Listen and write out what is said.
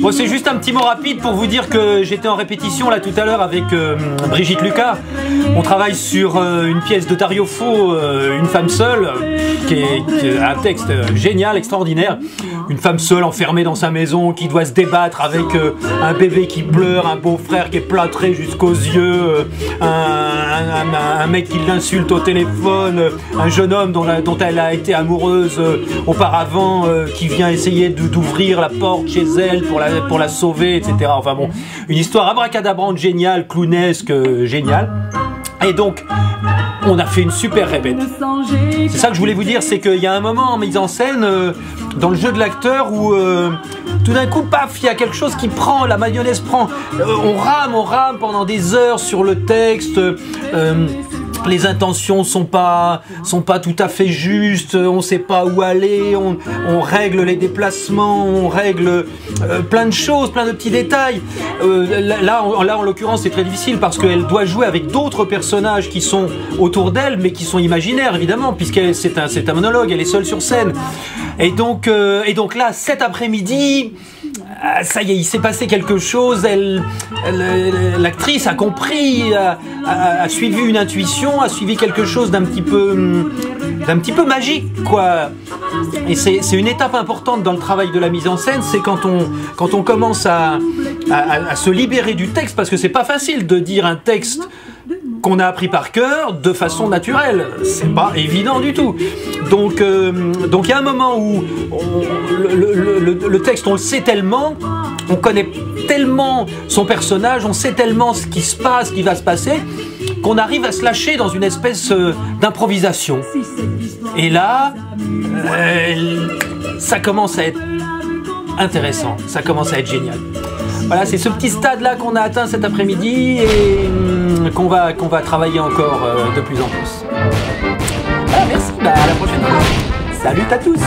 Bon, c'est juste un petit mot rapide pour vous dire que j'étais en répétition là tout à l'heure avec Brigitte Lucas. On travaille sur une pièce de Dario Fo, Une femme seule, qui est un texte génial, extraordinaire. Une femme seule enfermée dans sa maison qui doit se débattre avec un bébé qui pleure, un beau-frère qui est plâtré jusqu'aux yeux, un mec qui l'insulte au téléphone, un jeune homme dont elle a été amoureuse auparavant qui vient essayer d'ouvrir la porte chez elle pour la sauver, etc. Enfin bon, une histoire abracadabrante, géniale, clownesque, géniale. Et donc, on a fait une super répète. C'est ça que je voulais vous dire, c'est qu'il y a un moment en mise en scène, dans le jeu de l'acteur, où tout d'un coup, paf, il y a quelque chose qui prend, la mayonnaise prend. On rame pendant des heures sur le texte. Les intentions sont pas tout à fait justes, on sait pas où aller, on règle les déplacements, on règle plein de choses, plein de petits détails. Là en l'occurrence c'est très difficile parce qu'elle doit jouer avec d'autres personnages qui sont autour d'elle mais qui sont imaginaires évidemment puisque c'est un monologue, elle est seule sur scène. Et donc là cet après-midi, ça y est, il s'est passé quelque chose, l'actrice a compris, a suivi une intuition, a suivi quelque chose d'un petit peu magique, quoi. Et c'est une étape importante dans le travail de la mise en scène, c'est quand on commence à se libérer du texte, parce que c'est pas facile de dire un texte qu'on a appris par cœur de façon naturelle, c'est pas évident du tout. Donc il y a un moment où le texte on le sait tellement, on connaît tellement son personnage, on sait tellement ce qui se passe, ce qui va se passer, qu'on arrive à se lâcher dans une espèce d'improvisation. Et là, ça commence à être intéressant, ça commence à être génial. Voilà, c'est ce petit stade-là qu'on a atteint cet après-midi et qu'on va travailler encore de plus en plus. Voilà, merci, à la prochaine fois. Salut à tous.